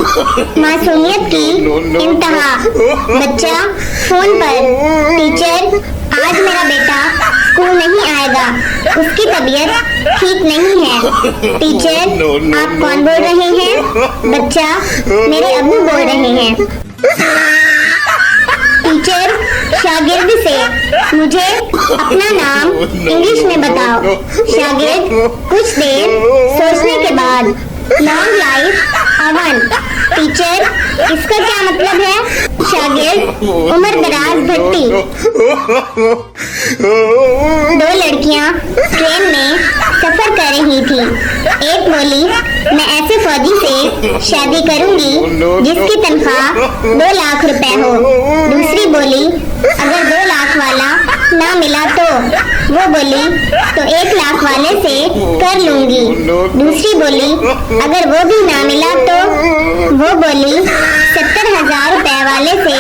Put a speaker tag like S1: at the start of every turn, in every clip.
S1: मासूमियत की इंतहा। बच्चा फोन पर, टीचर आज मेरा बेटा स्कूल नहीं आएगा, उसकी तबीयत ठीक नहीं है। टीचर आप कौन बोल रहे हैं? बच्चा मेरे अब्बू बोल रहे हैं। टीचर शागिर्द से, मुझे अपना नाम इंग्लिश में बताओ। शागिर्द कुछ देर सोचने के बाद, लॉन्ग लाइफ अवन। टीचर इसका क्या मतलब है? शागिर्द उम्र दराज भट्टी। दो लड़कियां ट्रेन में सफर कर रही थी। एक बोली मैं ऐसे फौजी से शादी करूंगी जिसकी तनख्वाह 2 लाख रुपए हो। दूसरी बोली अगर 2 लाख वाला ना मिला तो? वो बोली तो 1 लाख वाले से कर लूंगी। दूसरी बोली अगर वो भी ना मिला तो? वो बोली 70,000 रुपए वाले से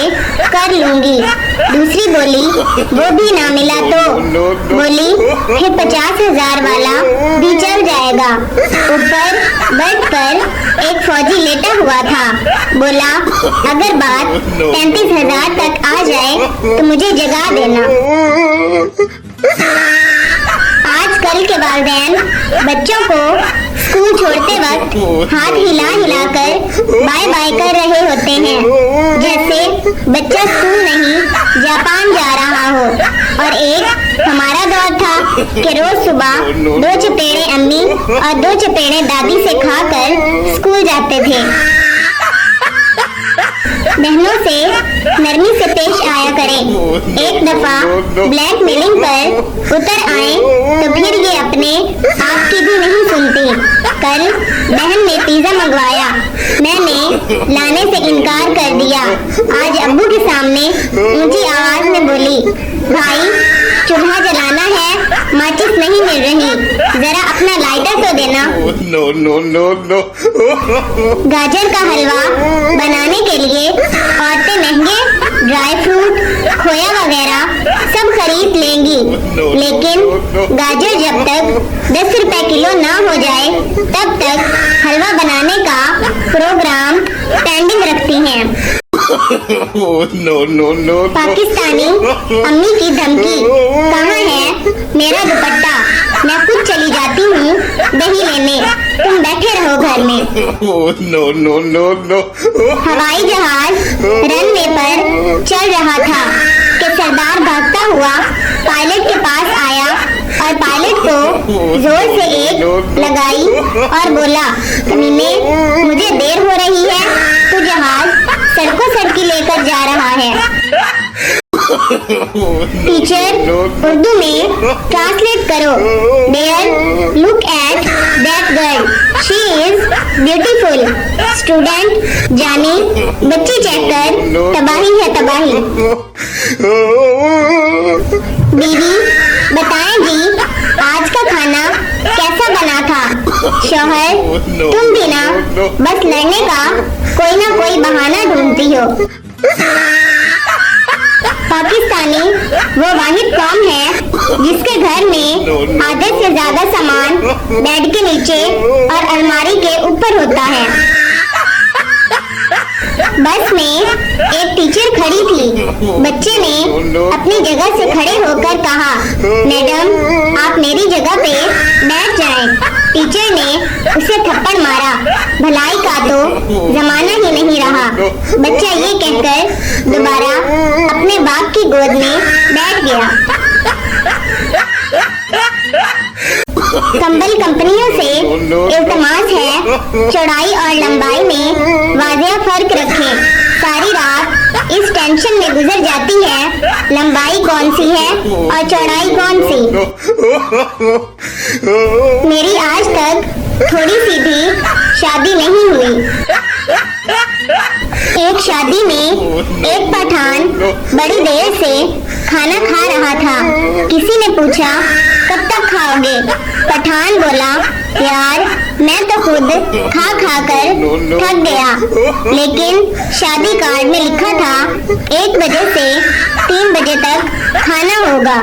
S1: कर लूंगी। दूसरी बोली वो भी ना मिला तो? बोली फिर 50,000 वाला भी चल जाएगा। ऊपर बेड पर एक फौजी लेटा हुआ था। बोला अगर बात 35,000 तक आ जाए तो मुझे जगा देना। आजकल के वालिदैन बच्चों को स्कूल छोड़ते वक्त हाथ हिला हिला कर बाय बाय कर रहे होते हैं, जैसे बच्चा स्कूल नहीं जापान जा रहा हो। और एक हमारा दौर था कि रोज सुबह 2 चपेड़े अम्मी और 2 चपेड़े दादी से खाकर स्कूल जाते थे। बहनों से नरमी से पेश आया करें। एक दफा ब्लैकमेलिंग पर उतर आए तो फिर ये अपने आप की भी नहीं सुनती। कल बहन ने पिज्जा मंगवाया, मैंने लाने से इनकार कर दिया। आज अब्बू के सामने ऊंची आवाज में बोली भाई चूल्हा जलाना है, माचिस नहीं मिल रही, जरा अपना लाइटर तो देना। गाजर का हलवा बनाने के लिए औरतें महंगे ड्राई फ्रूट, खोया वगैरह सब खरीद लेंगी, लेकिन गाजर जब तक 10 रुपए किलो ना हो जाए तब तक हलवा बनाने का प्रोग्राम पेंडिंग रखती हैं। पाकिस्तानी अम्मी की धमकी, कहाँ है मेरा दुपट्टा? मैं खुद चली जाती हूँ दही लेने, तुम बैठे रहो घर में। हवाई जहाज रनवे पर चल रहा था कि सरदार भागता हुआ पायलट के पास आया और पायलट को जोर से एक लगाई और बोला कमीने मुझे देर हो रही है, तो जहाज सड़कों सड़की लेकर जा रहा है। टीचर उर्दू में ट्रांसलेट करो। There look at that girl, she is beautiful. Student जाने बच्ची चेक कर, तबाही है तबाही। बीवी बताएं जी आज का खाना कैसा बना था? शौहर तुम भी ना बस लड़ने का कोई ना कोई बहाना ढूंढती हो। पाकिस्तानी वो वाहिद कौम है जिसके घर में आधे से ज्यादा सामान बेड के नीचे और अलमारी के ऊपर होता है। बस में एक टीचर खड़ी थी। बच्चे ने अपनी जगह से खड़े होकर कहा मैडम आप मेरी जगह पे बैठ जाएं। टीचर ने उसे थप्पड़ मारा। भलाई का तो जमाना ही नहीं रहा। बच्चा ये कहकर दोबारा अपने बाप की गोद में बैठ गया। कंबल कंपनियों से इल्तमास है चौड़ाई और लंबाई में वाज़ेह फर्क रखें। सारी रात इस टेंशन में गुजर जाती है लंबाई कौन सी है और चौड़ाई कौन सी। मेरी आज तक थोड़ी सी भी शादी नहीं हुई। एक शादी में एक पठान बड़ी देर से खाना खा रहा था। किसी ने पूछा कब तक खाओगे? पठान बोला यार मैं तो खुद खा खा कर थक गया, लेकिन शादी कार्ड में लिखा था 1 बजे से 3 बजे तक खाना होगा।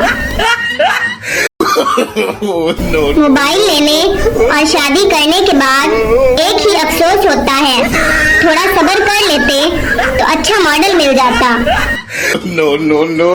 S1: मोबाइल लेने और शादी करने के बाद एक ही अफसोस होता है, थोड़ा सब्र कर लेते तो अच्छा मॉडल मिल जाता।
S2: No, no, no.